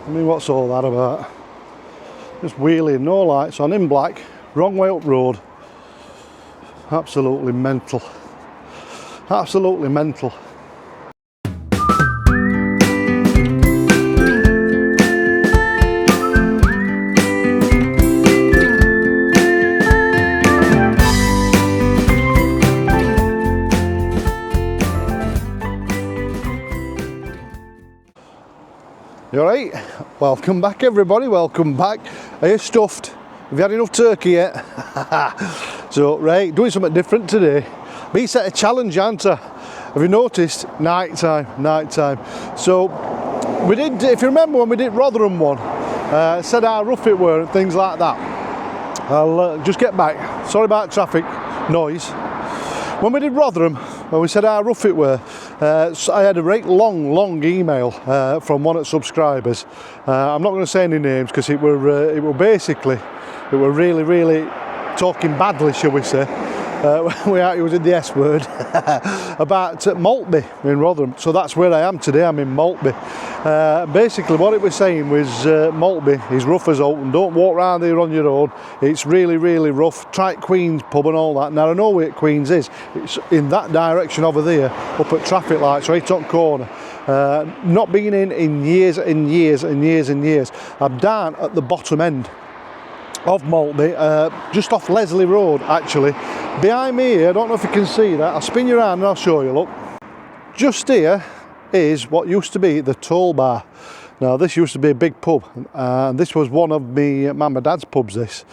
I mean, what's all that about? Just wheeling, no lights on, in black, wrong way up road. Absolutely mental. Absolutely mental. You alright? Welcome back everybody, welcome back. Are you stuffed? Have you had enough turkey yet? So, right, doing something different today. Me set a challenge, aren't I? Have you noticed? Night time. So, we did, if you remember when we did Rotherham one, said how rough it were and things like that. I'll just get back. Sorry about traffic noise. When we did Rotherham, when we said how rough it were, so I had a very long email from one of the subscribers. I'm not going to say any names because it were really talking badly, shall we say. We was in the S word about Maltby in Rotherham. So that's where I am today. I'm in Maltby. Basically, what it was saying was Maltby is rough as Oaten. Don't walk around here on your own. It's really rough. Try Queen's pub and all that. Now I know where Queen's is. It's in that direction over there, up at traffic lights, right on corner. Not been in years and years. I'm down at the bottom end of Maltby, just off Leslie Road actually. Behind me here, I don't know if you can see that, I'll spin you around and I'll show you, look. Just here is what used to be the toll bar. Now this used to be a big pub, and this was one of me mum and dad's pubs, this.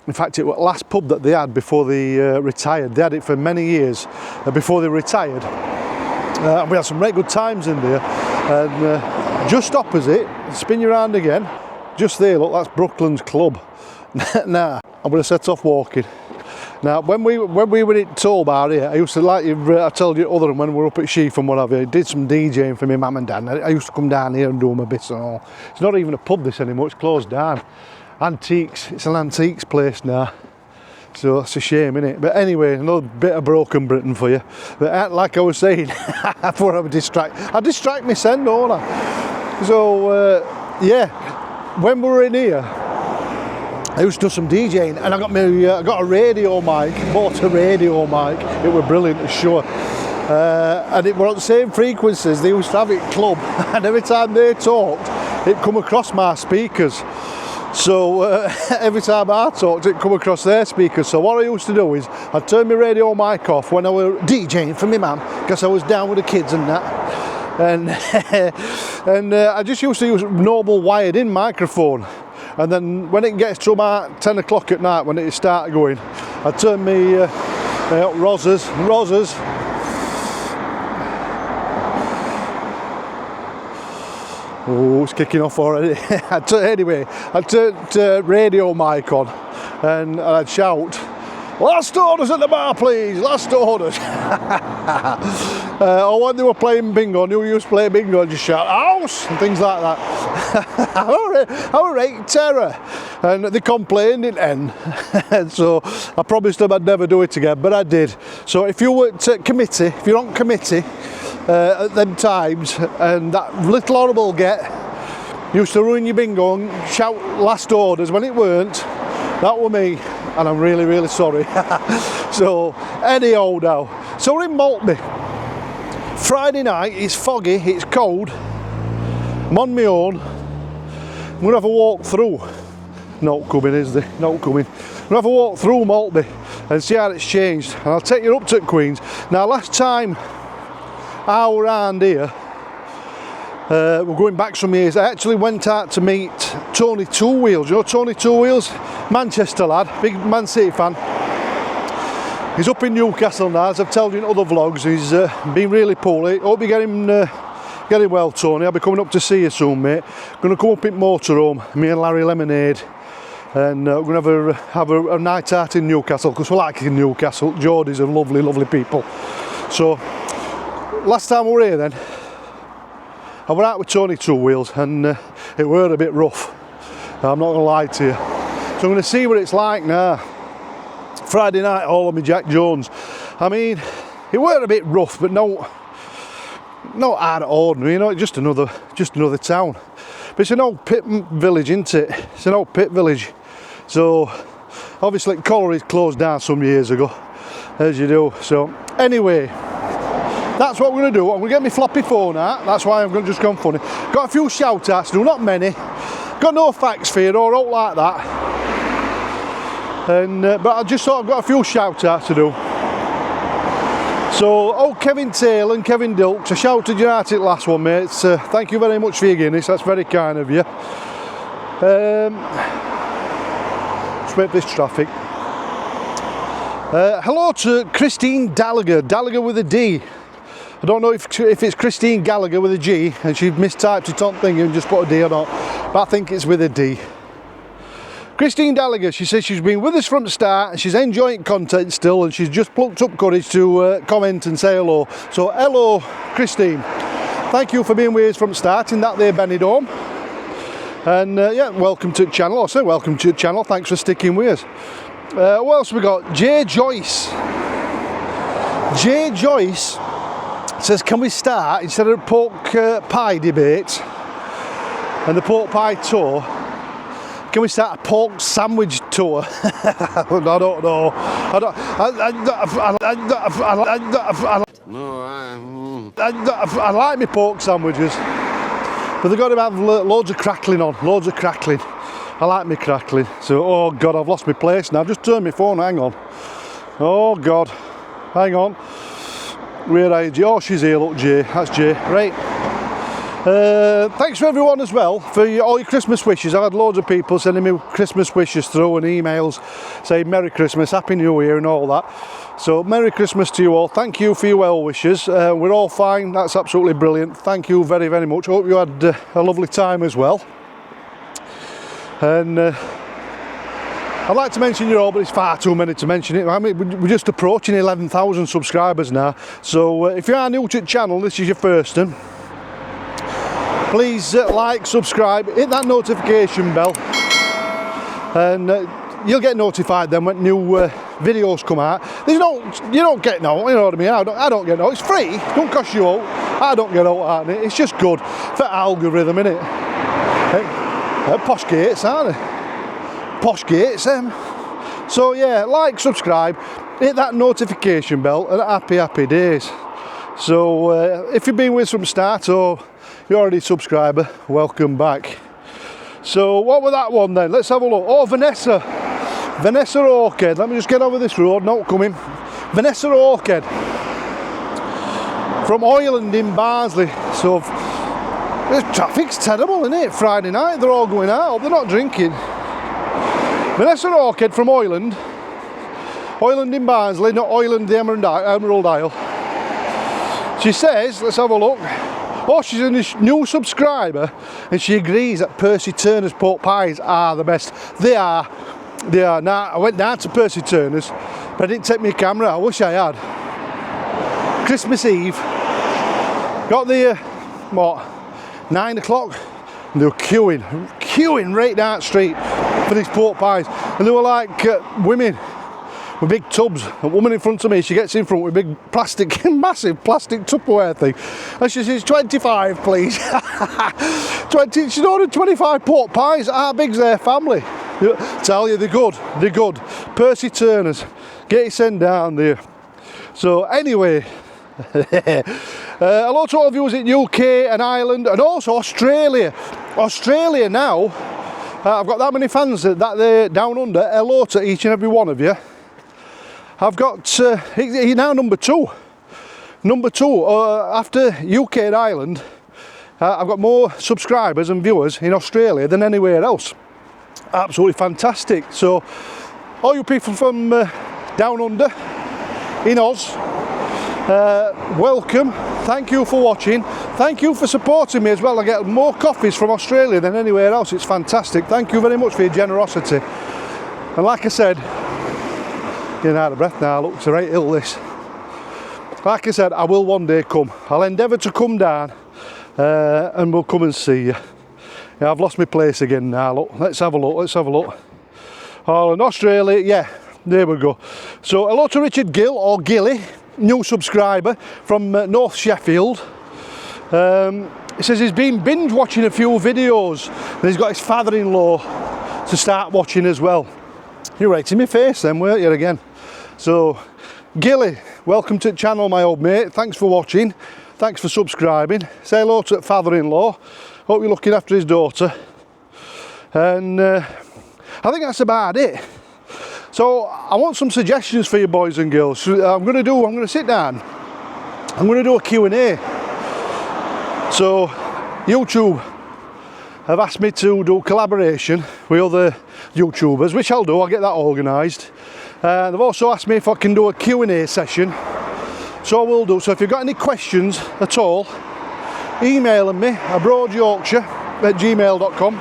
In fact, it was the last pub that they had before they retired. They had it for many years before they retired. We had some very good times in there. And just opposite, spin you around again, just there, look, that's Brooklands Club. Now, I'm going to set off walking. Now, when we were at Toll Bar here, I used to, like I told you other than when we were up at Sheaf and whatever, I did some DJing for my mum and dad. I used to come down here and do my bits and all. It's not even a pub this anymore, it's closed down. Antiques, it's an antiques place now. So it's a shame, innit? But anyway, another bit of broken Britain for you. But like I was saying, before I distract my send, don't I? So, yeah, when we were in here, I used to do some DJing, and I got a radio mic, bought a radio mic. It was brilliant to show. And it were on the same frequencies they used to have at club, and every time they talked, it come across my speakers. So every time I talked, it come across their speakers. So what I used to do is I'd turn my radio mic off when I were DJing for my mum, because I was down with the kids and that. And I just used to use normal wired in microphone. And then when it gets to about 10 o'clock at night, when it started going, I'd turn my Roses. Oh, it's kicking off already. Anyway, I'd turn radio mic on and I'd shout, "Last orders at the bar, please, last orders." Or when they were playing bingo, you used to play bingo and just shout, "House!" and things like that. All right, terror. And they complained, didn't end. And so I promised them I'd never do it again, but I did. So if you were committee, if you're on committee, at them times, and that little horrible get used to ruin your bingo and shout last orders when it weren't, that were me, and I'm really sorry. So anyhow now, so we're in Maltby. Friday night, it's foggy, it's cold, I'm on my own. I'm going to have a walk through. Not coming, is there? Not coming. I'm going to have a walk through Maltby and see how it's changed, and I'll take you up to Queen's. Now last time I was around here, we're going back some years, I actually went out to meet Tony Two Wheels. You know Tony Two Wheels? Manchester lad, big Man City fan. He's up in Newcastle now, as I've told you in other vlogs. He's been really poorly. Hope you're getting well, Tony. I'll be coming up to see you soon, mate. Going to come up in motorhome, me and Larry Lemonade, and we're going to have a night out in Newcastle, because we like in Newcastle. Geordies are lovely people. So last time we were here then, I went out with Tony Two Wheels, and it were a bit rough. I'm not going to lie to you. So I'm going to see what it's like now. Friday night, all of me Jack Jones. I mean, it were a bit rough, but not out of ordinary, you know, just another town. But it's an old pit village, isn't it? It's an old pit village. So obviously collieries closed down some years ago, as you do. So anyway, that's what we're going to do. I'm going to get my floppy phone out. That's why I'm going to just gone funny. Got a few shout outs to do, not many. Got no facts for you or out like that. And but I just thought I've got a few shout outs to do. So, Kevin Taylor and Kevin Dilks, I shouted you out at the last one, mates. Thank you very much for your Guinness, that's very kind of you. Let's wait for this traffic. Hello to Christine Gallagher with a D. I don't know if it's Christine Gallagher with a G and she mistyped it on thing and just put a D or not, but I think it's with a D. Christine Gallagher, she says she's been with us from the start and she's enjoying content still and she's just plucked up courage to comment and say hello. So hello Christine, thank you for being with us from the start in that there Benidorm. And yeah, welcome to the channel. I say welcome to the channel, thanks for sticking with us. What else we got? Jay Joyce. Jay Joyce says, can we start, instead of pork pie debate and the pork pie tour, can we start a pork sandwich tour? I don't know. I like my pork sandwiches, but they've got to have loads of crackling on, loads of crackling. I like me crackling. So, oh God, I've lost my place now. I've just turned my phone, hang on. Oh God, hang on. Where are you? Oh, she's here, look, Jay. That's Jay, right. Thanks for everyone as well for all your Christmas wishes. I've had loads of people sending me Christmas wishes through and emails saying Merry Christmas, Happy New Year and all that. So Merry Christmas to you all. Thank you for your well wishes. We're all fine. That's absolutely brilliant. Thank you very, very much. Hope you had a lovely time as well. And I'd like to mention you all, but it's far too many to mention it. I mean, we're just approaching 11,000 subscribers now. So if you are new to the channel, this is your first one. Please like, subscribe, hit that notification bell, and you'll get notified then when new videos come out. You don't get no, you know what I mean? I don't get no. It's free. It don't cost you out. I don't get out on it. It's just good for algorithm, innit? Posh gates, aren't they? Posh gates, So yeah, like, subscribe, hit that notification bell, and happy days. So if you've been with us from the start or you're already a subscriber, welcome back. So what was that one then? Let's have a look. Oh, Vanessa Orchid. Let me just get over this road, not coming. Vanessa Orchid from Ireland in Barnsley. So the traffic's terrible, isn't it? Friday night, they're all going out, they're not drinking. Vanessa Orchid from Ireland in Barnsley, not Ireland, the Emerald Isle. She says, let's have a look. Oh, she's a new subscriber and she agrees that Percy Turner's pork pies are the best. They are. Now, I went down to Percy Turner's, but I didn't take my camera. I wish I had. Christmas Eve, got there, 9 o'clock, and they were queuing right down the street for these pork pies. And they were like women with big tubs. A woman in front of me, she gets in front with a big massive plastic Tupperware thing. And she says, 25 please. 20, she's ordered 25 pork pies. How big's their family? Tell you, they're good. Percy Turner's, get your send down there. So anyway, hello to all of you in UK and Ireland and also Australia. Australia now, I've got that many fans that they're down under. Hello to each and every one of you. I've got, he's now number two. After UK and Ireland, I've got more subscribers and viewers in Australia than anywhere else. Absolutely fantastic. So, all you people from down under, in Oz, welcome. Thank you for watching. Thank you for supporting me as well. I get more coffees from Australia than anywhere else. It's fantastic. Thank you very much for your generosity. And like I said, getting out of breath now, look, it's a right hill this. Like I said, I will one day come. I'll endeavour to come down and we'll come and see you. Yeah, I've lost my place again now, look. Let's have a look. Oh, in Australia, yeah, there we go. So hello to Richard Gill, or Gilly, new subscriber from North Sheffield. He says he's been binge watching a few videos and he's got his father-in-law to start watching as well. You're right in my face then, weren't you, again? So, Gilly, welcome to the channel, my old mate. Thanks for watching. Thanks for subscribing. Say hello to the father-in-law. Hope you're looking after his daughter. And I think that's about it. So I want some suggestions for you boys and girls. So I'm going to sit down. I'm going to do a Q&A. So YouTube have asked me to do collaboration with other YouTubers, which I'll do. I'll get that organised. They've also asked me if I can do a Q&A session. So I will do. So if you've got any questions at all, email me abroadyorkshire@gmail.com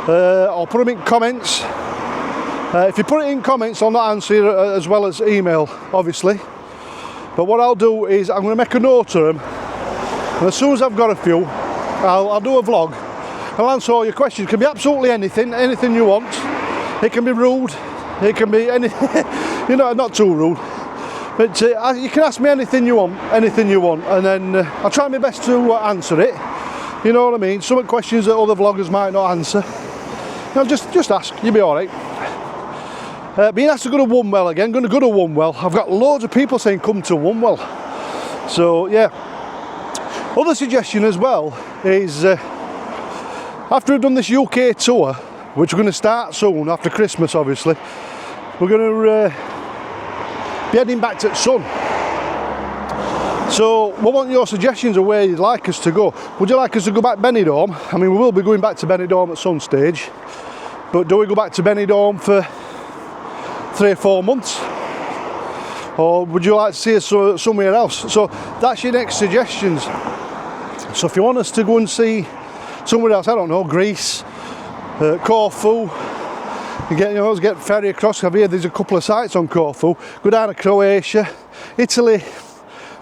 or put them in comments. If you put it in comments, I'll not answer it as well as email, obviously. But what I'll do is I'm going to make a note of them, and as soon as I've got a few, I'll do a vlog. I'll answer all your questions. It can be absolutely anything you want. It can be rude. It can be anything, you know, not too rude. But you can ask me anything you want, and then I'll try my best to answer it. You know what I mean? Some questions that other vloggers might not answer. You know, just ask. You'll be all right. Being asked to go to Wunwell again. Going to go to Wunwell. I've got loads of people saying come to Wunwell. So yeah. Other suggestion as well is after we've done this UK tour, which we're going to start soon after Christmas, obviously, we're going to be heading back to the sun. So we want your suggestions of where you'd like us to go. Would you like us to go back Benidorm? I mean, we will be going back to Benidorm at some stage, but do we go back to Benidorm for 3 or 4 months, or would you like to see us somewhere else? So that's your next suggestions. So if you want us to go and see somewhere else, I don't know, Greece, Corfu, you know, get ferry across. I've heard there's a couple of sites on Corfu. Go down to Croatia, Italy.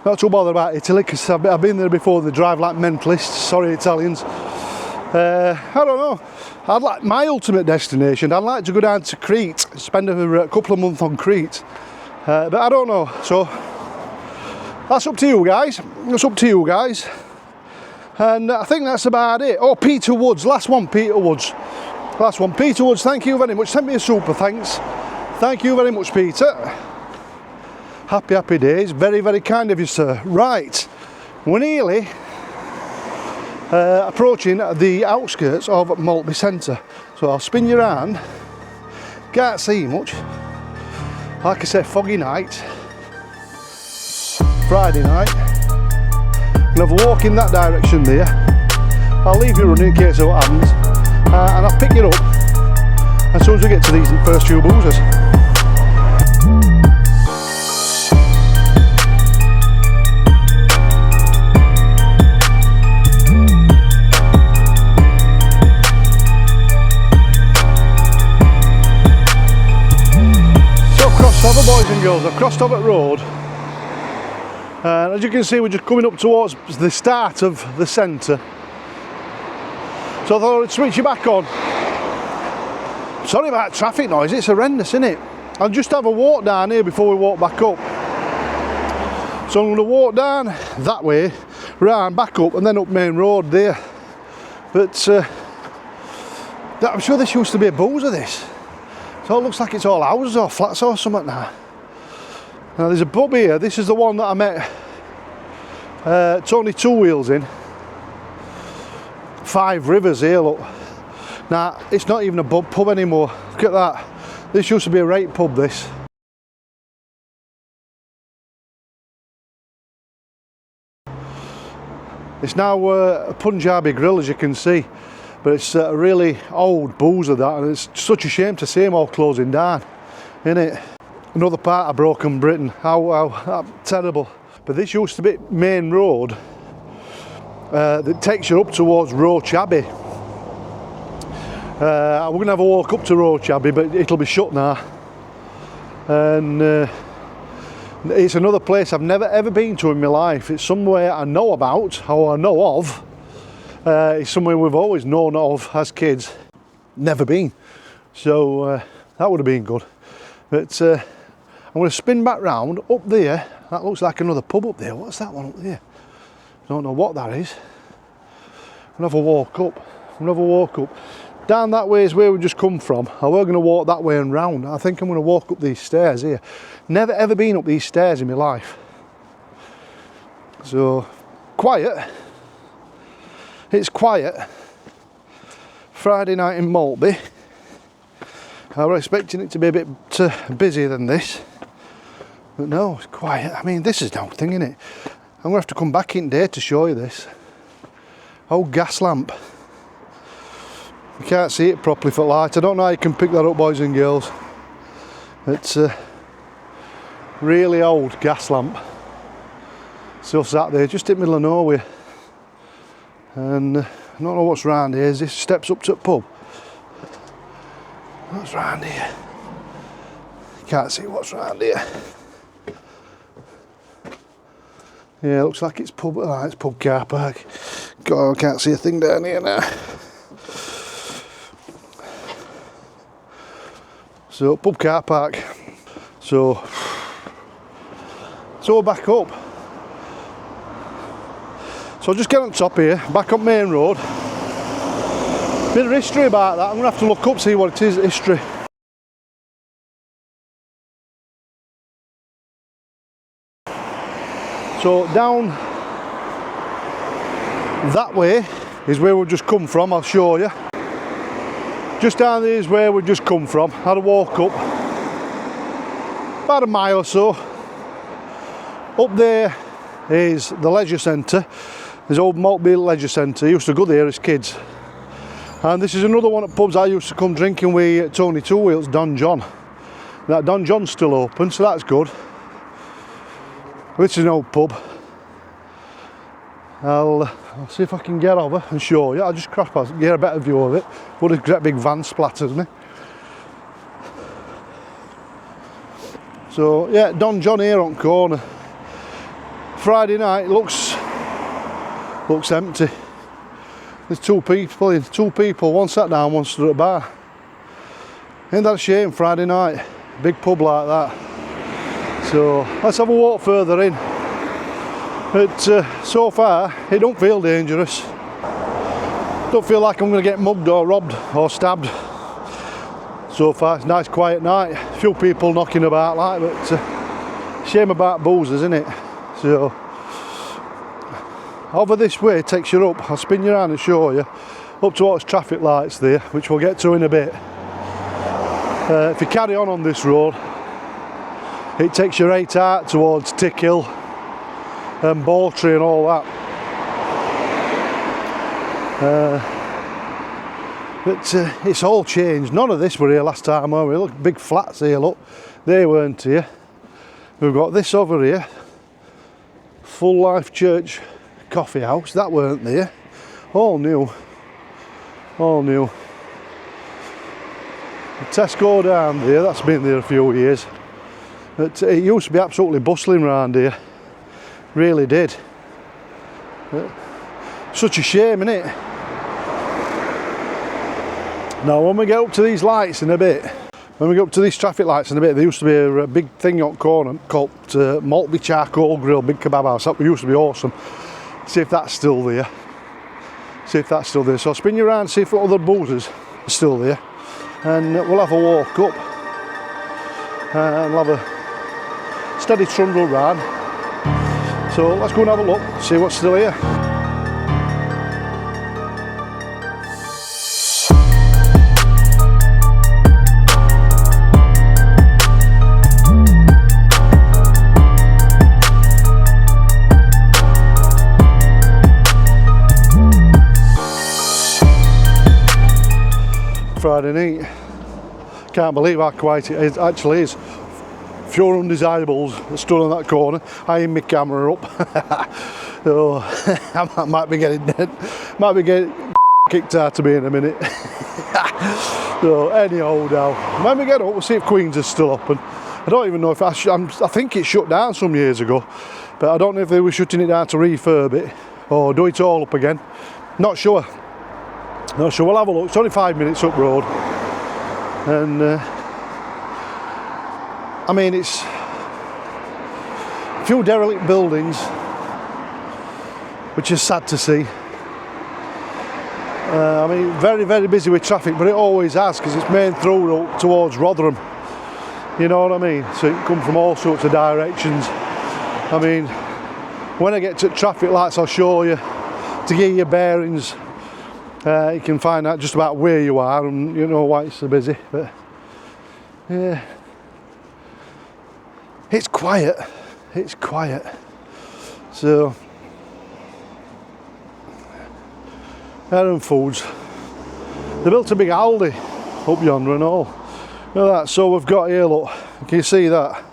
Not too bothered about Italy because I've been there before. They drive like mentalists. Sorry, Italians. I don't know. I'd like my ultimate destination. I'd like to go down to Crete, spend a couple of months on Crete. But I don't know. So that's up to you guys. It's up to you guys. And I think that's about it. Oh, Peter Woods, last one, Peter Woods. Last one, Peter Woods, thank you very much. Send me a super thanks. Thank you very much, Peter. Happy, happy days. Very, very kind of you, sir. Right, we're nearly approaching the outskirts of Maltby Centre. So I'll spin you around. Can't see much. Like I said, foggy night. Friday night. Gonna have a walk in that direction there. I'll leave you running in case of what happens. And I'll pick you up as soon as we get to these first few boozers. So crossed over, boys and girls. I've crossed over road. And as you can see, we're just coming up towards the start of the centre. So I thought I'd switch you back on. Sorry about traffic noise, it's horrendous, isn't it? I'll just have a walk down here before we walk back up. So I'm going to walk down that way, round, back up, and then up main road there. But I'm sure this used to be a boozer, this. So it looks like it's all houses or flats or something now. Now there's a pub here. This is the one that I met Tony Two Wheels in. 5 Rivers here, look. Now it's not even a pub anymore. Look at that. This used to be a rate pub, this. It's now a Punjabi grill, as you can see, but it's a really old boozer, that, and it's such a shame to see them all closing down, isn't it? Another part of broken Britain. How terrible. But this used to be main road that takes you up towards Roche Abbey. We're going to have a walk up to Roche Abbey, but it'll be shut now. And it's another place I've never ever been to in my life. It's somewhere I know about, or I know of. It's somewhere we've always known of as kids. Never been. So that would have been good. But I'm going to spin back round up there. That looks like another pub up there. What's that one up there? Don't know what that is. never walk up. Down that way is where we just come from. I were going to walk that way and round. I think I'm going to walk up these stairs here. Never ever been up these stairs in my life. So, quiet. It's quiet. Friday night in Maltby. I was expecting it to be a bit busier than this. But no, it's quiet. I mean, this is no thing, isn't it? I'm going to have to come back in there to show you this. Old gas lamp. You can't see it properly for light. I don't know how you can pick that up, boys and girls. It's a really old gas lamp. Still sat there, just in the middle of nowhere. And I don't know what's round here. Is this steps up to the pub? What's round here? Can't see what's round here. Yeah, looks like it's pub. Oh, it's pub car park. God, I can't see a thing down here now. So pub car park. So back up. So just get on top here, back up Main Road. Bit of history about that. I'm gonna have to look up, see what it is. History. So down that way is where we've just come from. I'll show you. Just down there is where we've just come from. Had a walk up about a mile or so. Up there is the leisure centre. There's old Maltby Leisure Centre. I used to go there as kids. And this is another one of the pubs I used to come drinking with Tony Two Wheels, Don John. That Don John's still open, so that's good. This is an old pub. I'll see if I can get over and show you. I'll just cross past, get a better view of it. Would have got big van splatters me. So yeah, Don John here on corner. Friday night looks empty. There's two people, one sat down, one stood at the bar. Ain't that a shame, Friday night? Big pub like that. So let's have a walk further in. But so far, it don't feel dangerous. Don't feel like I'm going to get mugged or robbed or stabbed. So far, it's a nice quiet night. A few people knocking about like, but shame about boozers, isn't it? So over this way takes you up. I'll spin you around and show you up towards traffic lights there, which we'll get to in a bit. If you carry on this road, it takes you right out towards Tickhill and Bawtry and all that. But it's all changed. None of this were here last time, were we? Look, big flats here, look. They weren't here. We've got this over here. Full Life Church coffee house. That weren't there. All new. All new. The Tesco down there, that's been there a few years. But it used to be absolutely bustling around here. Really did. Such a shame, innit? Now when we get up to these lights in a bit, when we get up to these traffic lights in a bit, there used to be a big thing on the corner called Maltby Charcoal Grill, big kebab house. That used to be awesome. See if that's still there. See if that's still there. So I'll spin you around, see if other boozers are still there. And we'll have a walk up. And we'll have a steady trundle round. So let's go and have a look, see what's still here. Friday night. Can't believe how quiet it actually is. Few undesirables stood on that corner, eyeing my camera up. So I might be getting kicked out of me in a minute. So anyhow, now when we get up, we'll see if Queen's is still open. I don't even know if I think it shut down some years ago, but I don't know if they were shutting it down to refurb it or do it all up again. Not sure. Not sure. We'll have a look. It's only 5 minutes up road, and I mean, it's a few derelict buildings, which is sad to see. I mean, very, very busy with traffic, but it always has, because it's main through road towards Rotherham. You know what I mean? So it can come from all sorts of directions. I mean, when I get to traffic lights, I'll show you to give you bearings. You can find out just about where you are and you know why it's so busy. But yeah, it's quiet. It's quiet. So, Aaron Foods. They built a big Aldi up yonder and all. Look at that. So we've got here, look. Can you see that?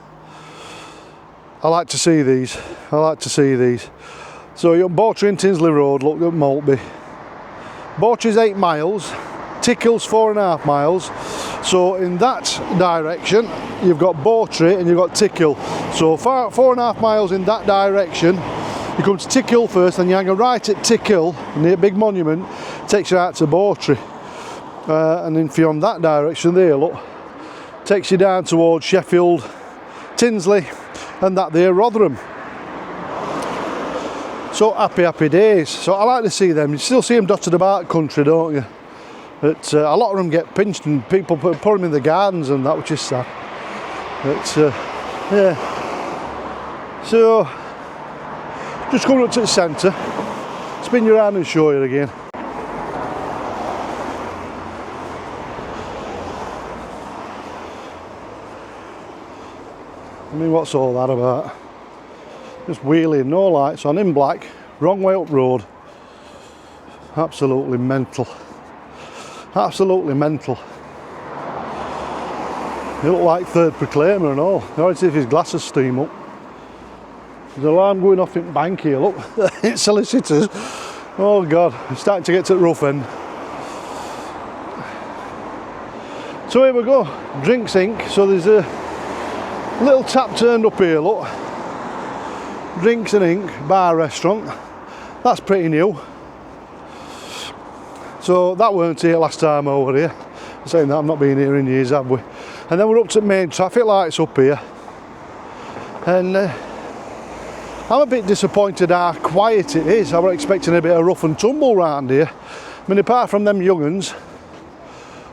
I like to see these. I like to see these. So you're Bawtry and Tinsley Road, look at Maltby. Bawtry's 8 miles, Tickle's 4.5 miles. So in that direction, you've got Bawtry and you've got Tickle. So 4.5 miles in that direction, you come to Tickle first, then you hang a right at Tickle, near a big monument, takes you out to Bawtry. And then if you're on that direction there, look, takes you down towards Sheffield, Tinsley, and that there, Rotherham. So happy, happy days. So I like to see them. You still see them dotted about country, don't you? But a lot of them get pinched and people put them in the gardens and that, which is sad. But yeah. So just coming up to the centre, spin you around and show you again. I mean, what's all that about? Just wheeling, no lights on, in black, wrong way up road. Absolutely mental. Absolutely mental. He looked like third proclaimer and all. I want to see if his glasses steam up. There's an alarm going off in bank here, look. It's solicitors. Oh God, it's starting to get to the rough end. So here we go, Drinks Inc. So there's a little tap turned up here, look. Drinks and Ink bar restaurant. That's pretty new. So that weren't here last time over here. I'm saying that, I've not been here in years, have we? And then we're up to main traffic lights up here. And I'm a bit disappointed how quiet it is. I was expecting a bit of rough and tumble round here. I mean, apart from them young'uns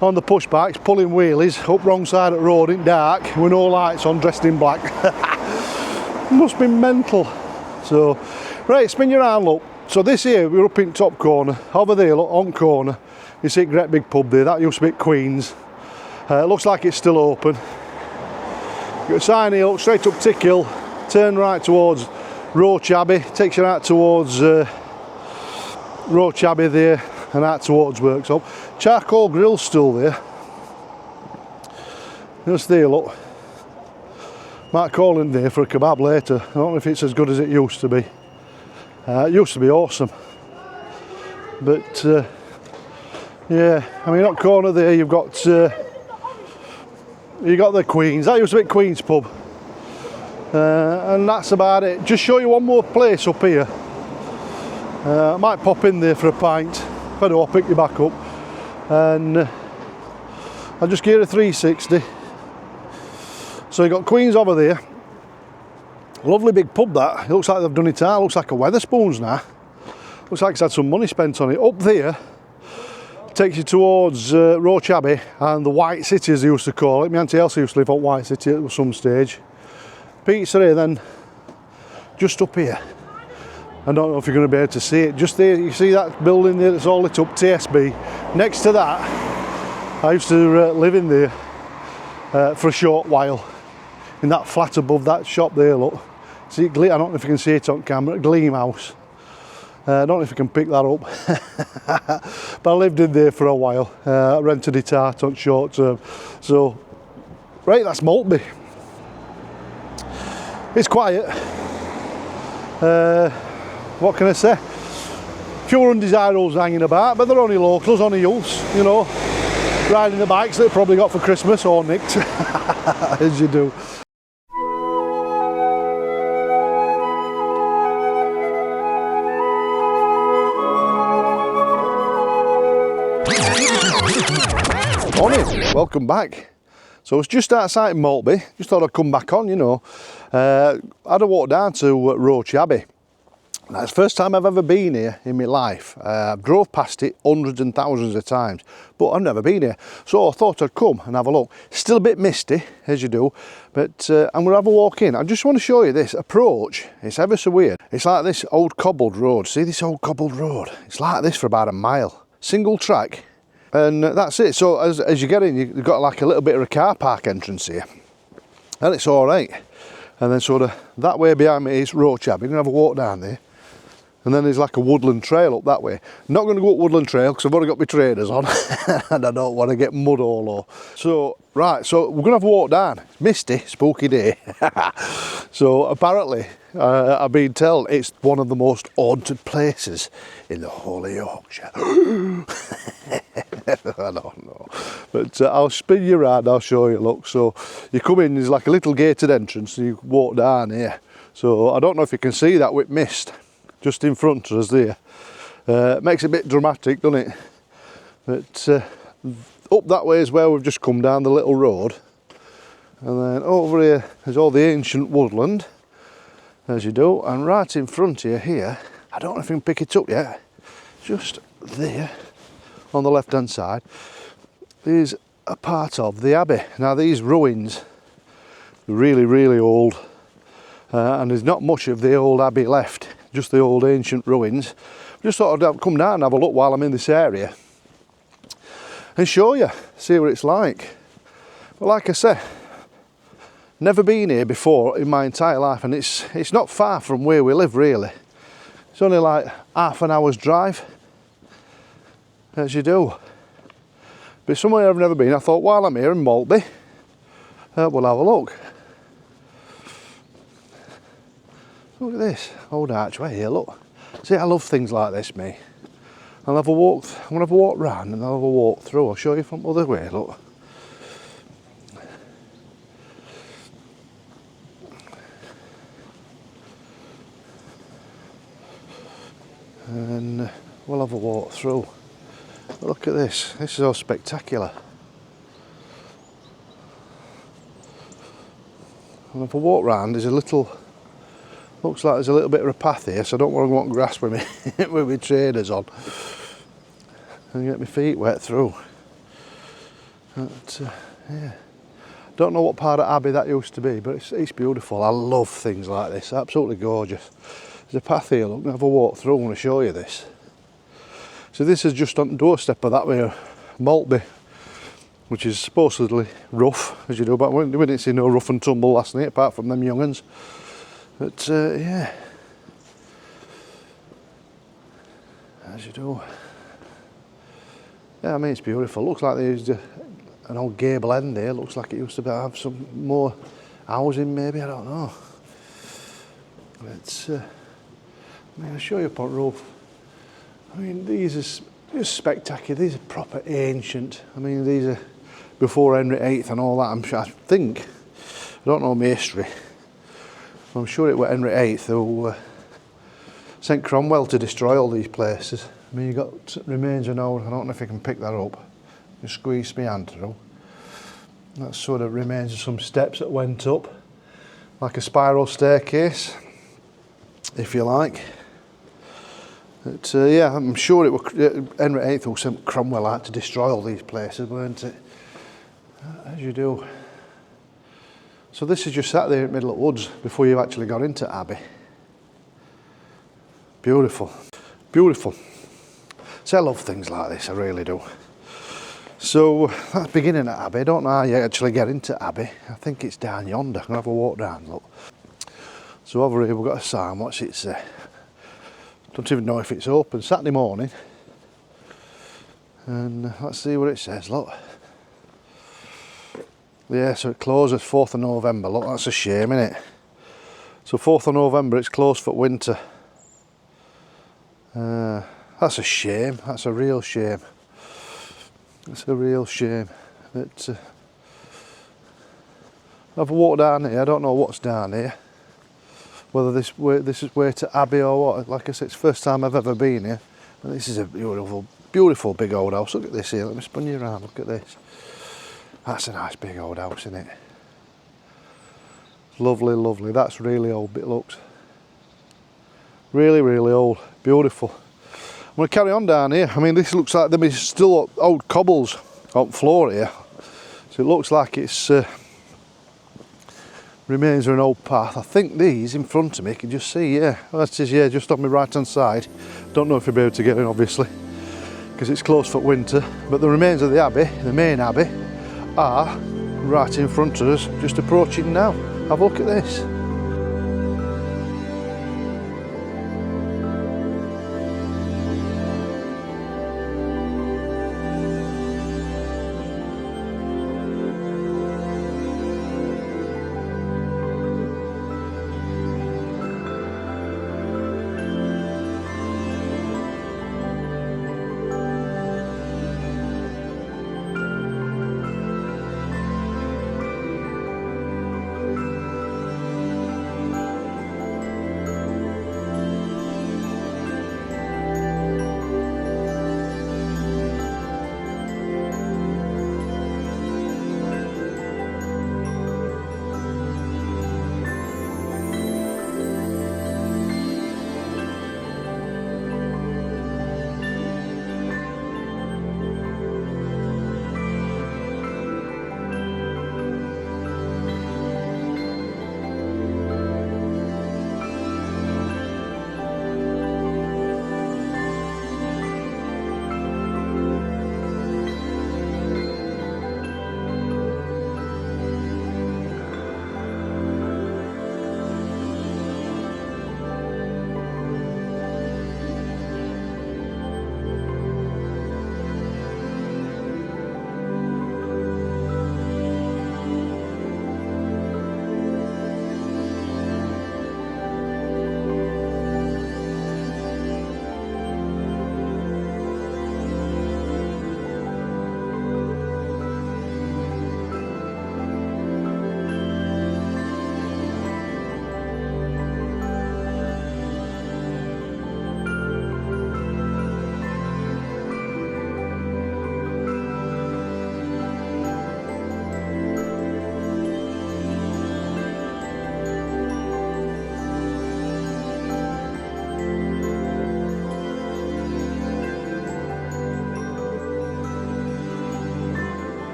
on the push bikes pulling wheelies up wrong side of the road in dark with no lights on, dressed in black. Must be mental. So right, spin you around, look. So this here, we're up in top corner. Over there, look, on corner, you see a great big pub there. That used to be Queen's. It looks like it's still open. Got a sign here, look, straight up Tickhill, turn right towards Roche Abbey, takes you out towards Roche Abbey there and out towards Worksop. Charcoal grill's still there. Just there, look. Might call in there for a kebab later. I don't know if it's as good as it used to be. It used to be awesome. But yeah, I mean, up corner there you've got the Queen's. That used to be Queen's pub. And that's about it. Just show you one more place up here. I might pop in there for a pint. If I do, I'll pick you back up. And I'll just give it a 360. So you've got Queen's over there. Lovely big pub that. It looks like they've done it out. It looks like a Wetherspoons now. Looks like it's had some money spent on it. Up there takes you towards Roche Abbey and the White City, as they used to call it. My auntie Elsie used to live on White City at some stage. Pizzeria then just up here. I don't know if you're going to be able to see it. Just there, you see that building there that's all lit up, TSB. Next to that, I used to live in there for a short while. In that flat above that shop there, look. See, I don't know if you can see it on camera, Gleam House. I don't know if you can pick that up. But I lived in there for a while. I rented it out on short term. So, right, that's Maltby. It's quiet. What can I say? Few undesirables hanging about, but they're only locals, only youths, you know, riding the bikes that they probably got for Christmas or nicked, as you do. Morning, welcome back. So it's just outside Maltby, just thought I'd come back on, you know. I had a walk down to Roche Abbey. Now, it's the first time I've ever been here in my life. I've drove past it hundreds and thousands of times, but I've never been here. So I thought I'd come and have a look. Still a bit misty, as you do, but I'm going to have a walk in. I just want to show you this approach. It's ever so weird. It's like this old cobbled road. See this old cobbled road? It's like this for about a mile. Single track, and that's it. So as you get in, you've got like a little bit of a car park entrance here, and it's all right. And then sort of that way behind me is Roche Abbey. I'm going to have a walk down there. And then there's like a woodland trail up that way. Not going to go up woodland trail because I've already got my trainers on and I don't want to get mud all over. So, right, so we're going to have a walk down. It's misty, spooky day. So apparently, I've been told it's one of the most haunted places in the whole of Yorkshire. I don't know. But I'll spin you around, I'll show you, look. So you come in, there's like a little gated entrance and you walk down here. So I don't know if you can see that with mist. Just in front of us there. Makes it a bit dramatic, doesn't it? But up that way is where we've just come down the little road. And then over here is all the ancient woodland, as you do. And right in front of you here, I don't know if you can pick it up yet, just there on the left hand side, is a part of the Abbey. Now these ruins are really, really old. And there's not much of the old Abbey left. Just the old ancient ruins. Just thought I'd come down and have a look while I'm in this area and show you, see what it's like. But like I said, never been here before in my entire life, and it's not far from where we live really. It's only like half an hour's drive, as you do. But somewhere I've never been. I thought while I'm here in Maltby, we'll have a look. Look at this old archway here, look. See, I love things like this, me. I'll have a walk, I'm going to have a walk round and I'll have a walk through. I'll show you from the other way, look. And we'll have a walk through. Look at this, this is all spectacular. I'll have a walk round, there's a little, looks like there's a little bit of a path here, so I don't want to go on grass with me with my trainers on and get my feet wet through. But, yeah, don't know what part of Abbey that used to be, but it's beautiful. I love things like this, absolutely gorgeous. There's a path here, look, I'm going to have a walk through. I want to show you this. So this is just on the doorstep of that way, Maltby, which is supposedly rough, as you know, but we didn't see no rough and tumble last night apart from them young'uns. But yeah, as you do. Yeah, I mean it's beautiful. Looks like there's an old gable end there. Looks like it used to have some more housing, maybe. I don't know. But I mean, I'll show you upon roof. I mean, these are just spectacular. These are proper ancient. I mean, these are before Henry VIII and all that. I'm sure. I think. I don't know my history. I'm sure it was Henry VIII who sent Cromwell to destroy all these places. I mean, you've got remains of old, I don't know if you can pick that up. Just squeeze my hand through. That's sort of remains of some steps that went up, like a spiral staircase, if you like. But yeah, I'm sure it was Henry VIII who sent Cromwell out to destroy all these places, weren't it? As you do. So this is just sat there in the middle of the woods before you've actually got into Abbey. Beautiful, beautiful. So I love things like this, I really do. So that's beginning at Abbey. I don't know how you actually get into Abbey. I think it's down yonder. I'm going to have a walk down, look. So over here we've got a sign, what's it say? Don't even know if it's open. Saturday morning. And let's see what it says, look. Yeah, so it closes 4th of November. Look, that's a shame, isn't it? So 4th of November, it's closed for winter. That's a shame. That's a real shame. It's a real shame. But I've walked down here. I don't know what's down here. Whether this is way to Abbey or what. Like I said, it's the first time I've ever been here. And this is a beautiful, beautiful big old house. Look at this here. Let me spin you around. Look at this. That's a nice big old house, isn't it? Lovely, lovely. That's really old, it looks. Really, really old. Beautiful. I'm going to carry on down here. I mean, this looks like there is still old cobbles on the floor here. So it looks like it's remains of an old path. I think these in front of me, you can just see, yeah. Well, that is, yeah, just on my right hand side. Don't know if you'll be able to get in, obviously, because it's closed for winter. But the remains of the abbey, the main abbey, are right in front of us, just approaching now. Have a look at this.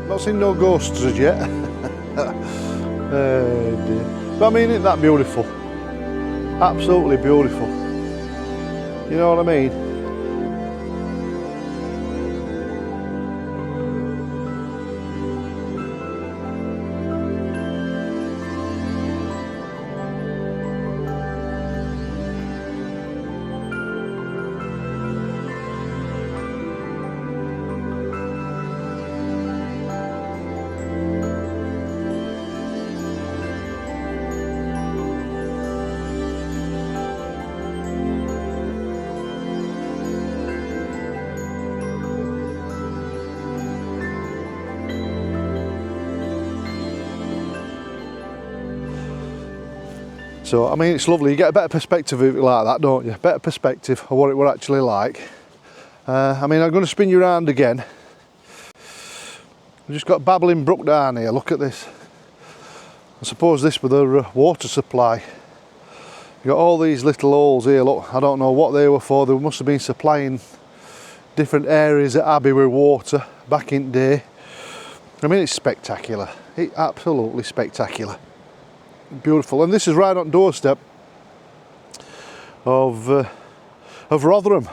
Not seen no ghosts as yet. Dear. But I mean, isn't that beautiful? Absolutely beautiful. You know what I mean? So, I mean, it's lovely. You get a better perspective of it like that, don't you? Better perspective of what it were actually like. I mean, I'm going to spin you around again. We've just got Babbling Brook down here. Look at this. I suppose this was their water supply. You've got all these little holes here. Look, I don't know what they were for. They must have been supplying different areas at Abbey with water back in the day. I mean, it's spectacular. It's absolutely spectacular. Beautiful, and this is right on doorstep of Rotherham.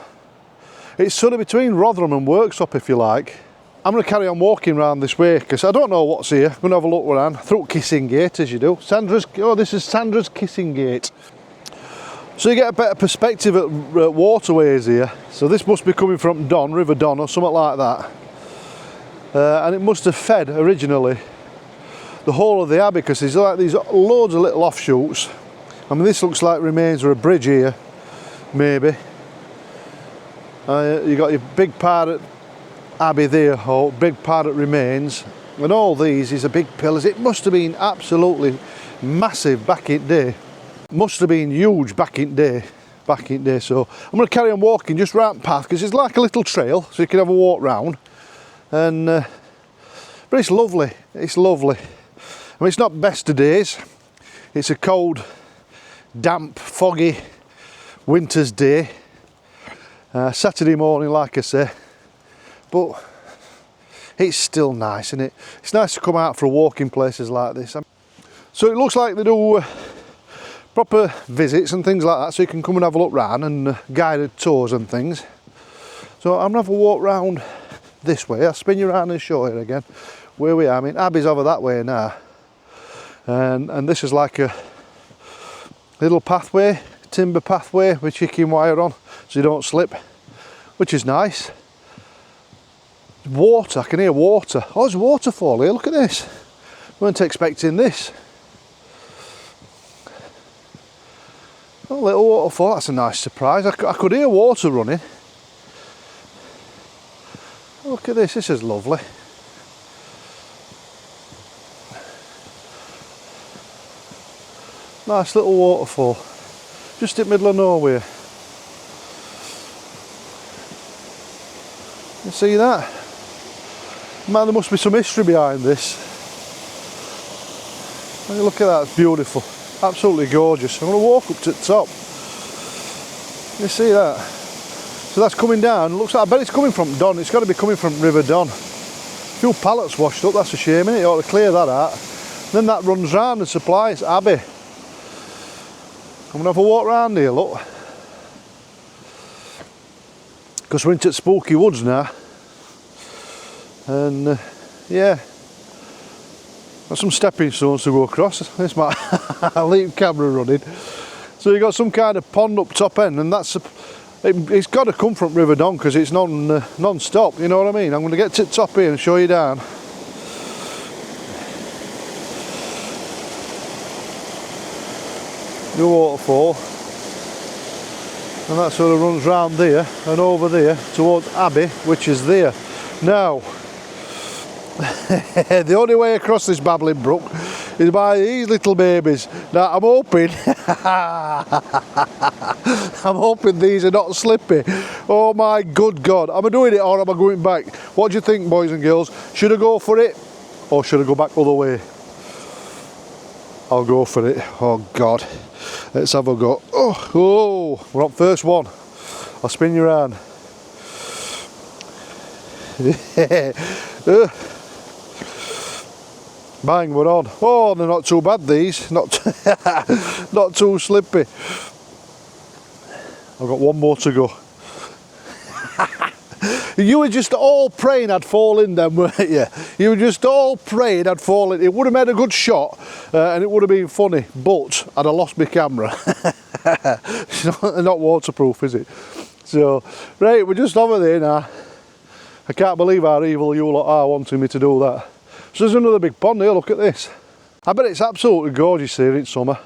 It's sort of between Rotherham and Worksop, if you like. I'm going to carry on walking around this way because I don't know what's here. I'm going to have a look around through Kissing Gate, as you do. This is Sandra's Kissing Gate. So you get a better perspective at waterways here. So this must be coming from Don, River Don or something like that. and it must have fed originally the whole of the abbey, because there's like these loads of little offshoots. I mean, this looks like remains of a bridge here, maybe. You got your big part at Abbey there, or big part at remains, and all these is a big pillars. It must have been absolutely massive back in the day. Must have been huge back in the day. So I'm going to carry on walking just round the path, because it's like a little trail, so you can have a walk round. And but it's lovely. It's lovely. I mean, it's not best of days. It's a cold, damp, foggy winter's day. Saturday morning, like I say. But it's still nice, isn't it? It's nice to come out for a walk in places like this. So it looks like they do proper visits and things like that, so you can come and have a look round, and guided tours and things. So I'm going to have a walk round this way. I'll spin you around and show you again where we are. I mean, Abbey's over that way now. And this is like a little pathway, timber pathway with chicken wire on, so you don't slip, which is nice. Water, I can hear water. Oh, there's a waterfall here, look at this. Weren't expecting this. A little waterfall, that's a nice surprise. I could hear water running. Look at this, this is lovely. Nice little waterfall, just in the middle of nowhere. You see that? Man, there must be some history behind this. Look at that, it's beautiful. Absolutely gorgeous. I'm going to walk up to the top. You see that? So that's coming down. Looks like, I bet it's coming from Don. It's got to be coming from River Don. A few pallets washed up, that's a shame, innit? You ought to clear that out. Then that runs round and supplies Abbey. I'm going to have a walk round here, look. Because we're into spooky woods now. And yeah, got some stepping stones to go across. This might I'll leave camera running. So you got some kind of pond up top end, and that's it's got to come from River Don, because it's non-stop. You know what I mean? I'm going to get to the top here and show you down. The waterfall, and that sort of runs round there and over there towards Abbey, which is there. Now, the only way across this babbling brook is by these little babies. Now I'm hoping I'm hoping these are not slippy. Oh my good God, am I doing it or am I going back? What do you think, boys and girls? Should I go for it or should I go back other way? I'll go for it. Oh God, let's have a go. Oh, we're on first one. I'll spin you around. Bang, we're on. Oh, they're not too bad, these. Not too slippy. I've got one more to go. You were just all praying I'd fall in then, weren't you? You were just all praying I'd fall in. It would have made a good shot and it would have been funny, but I'd have lost my camera. It's not waterproof, is it? So, right, we're just over there now. I can't believe how evil you lot are wanting me to do that. So there's another big pond here, look at this. I bet it's absolutely gorgeous here in summer.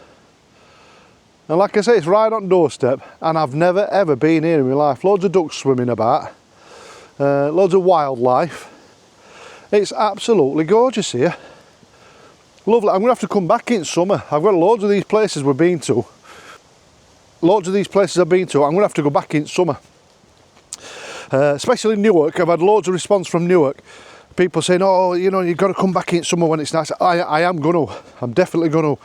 And like I say, it's right on the doorstep, and I've never ever been here in my life. Loads of ducks swimming about, loads of wildlife. It's absolutely gorgeous here. Lovely. I'm going to have to come back in summer. I've got loads of these places we've been to. Loads of these places I've been to, I'm going to have to go back in summer. Especially Newark. I've had loads of response from Newark. People saying, oh, you know, you've got to come back in summer when it's nice. I am going to. I'm definitely going to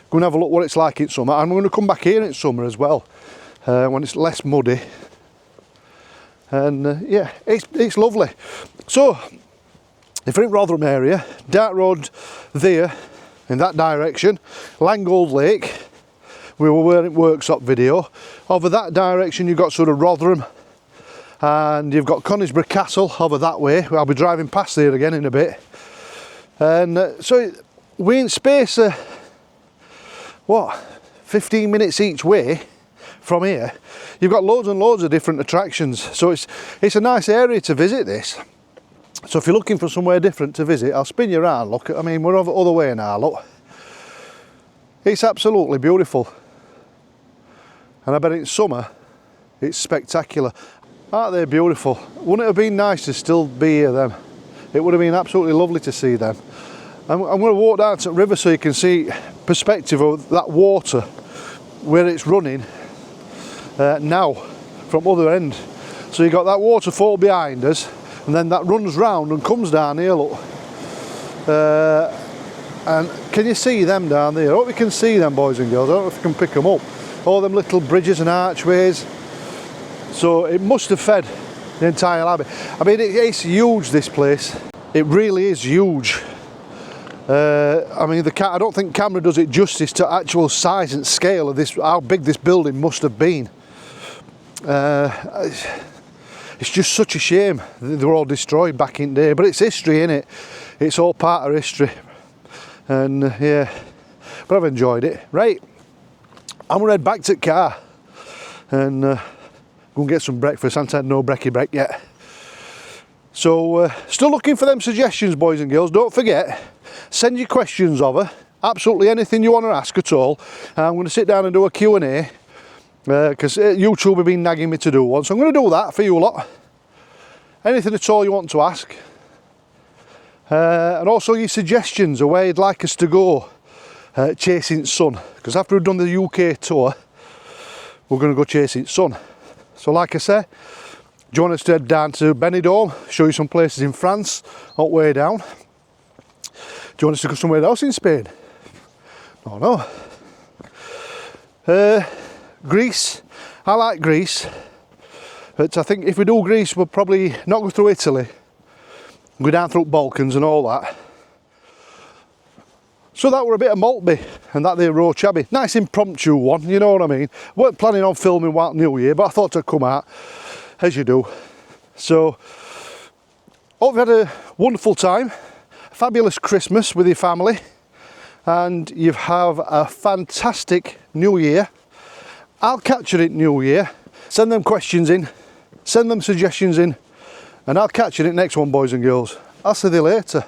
go and have a look what it's like in summer. I'm going to come back here in summer as well, when it's less muddy. And yeah, it's lovely. So, if you're in Rotherham area, Dark Road there, in that direction, Langold Lake, we were wearing workshop video. Over that direction you've got sort of Rotherham, and you've got Conisbrough Castle over that way. I'll be driving past there again in a bit. And so we're in space, what, 15 minutes each way from here. You've got loads and loads of different attractions. So it's a nice area to visit this. So if you're looking for somewhere different to visit, I'll spin you around. Look, I mean, we're over other way now, look. It's absolutely beautiful. And I bet in summer, it's spectacular. Aren't they beautiful? Wouldn't it have been nice to still be here then? It would have been absolutely lovely to see them. I'm going to walk down to the river so you can see perspective of that water, where it's running now from other end. So you've got that waterfall behind us, and then that runs round and comes down here, look. And can you see them down there? I hope you can see them, boys and girls. I don't know if you can pick them up. All them little bridges and archways. So it must have fed the entire abbey. I mean, it's huge, this place. It really is huge. I mean, I don't think camera does it justice to actual size and scale of this, how big this building must have been. It's just such a shame they were all destroyed back in the day, but it's history, innit? It's all part of history. And yeah, but I've enjoyed it. Right, I'm gonna head back to the car and go and get some breakfast. I haven't had no brekkie break yet. So still looking for them suggestions, boys and girls. Don't forget, send your questions over, absolutely anything you want to ask at all. I'm going to sit down and do a Q&A because YouTube have been nagging me to do one, so I'm going to do that for you lot. Anything at all you want to ask, and also your suggestions of where you'd like us to go chasing sun, because after we've done the UK tour, we're going to go chasing sun. So like I say, do you want us to head down to Benidorm, show you some places in France, all the way down? Do you want us to go somewhere else in Spain? No. Greece, I like Greece, but I think if we do Greece, we'll probably not go through Italy, go down through Balkans and all that. So that were a bit of Maltby and that there Roche Abbey. Nice impromptu one, you know what I mean? Weren't planning on filming while New Year, but I thought I'd come out, as you do. So, hope you've had a wonderful time, a fabulous Christmas with your family, and you have a fantastic New Year. I'll catch you at New Year. Send them questions in, send them suggestions in, and I'll catch you at the next one, boys and girls. I'll see you later.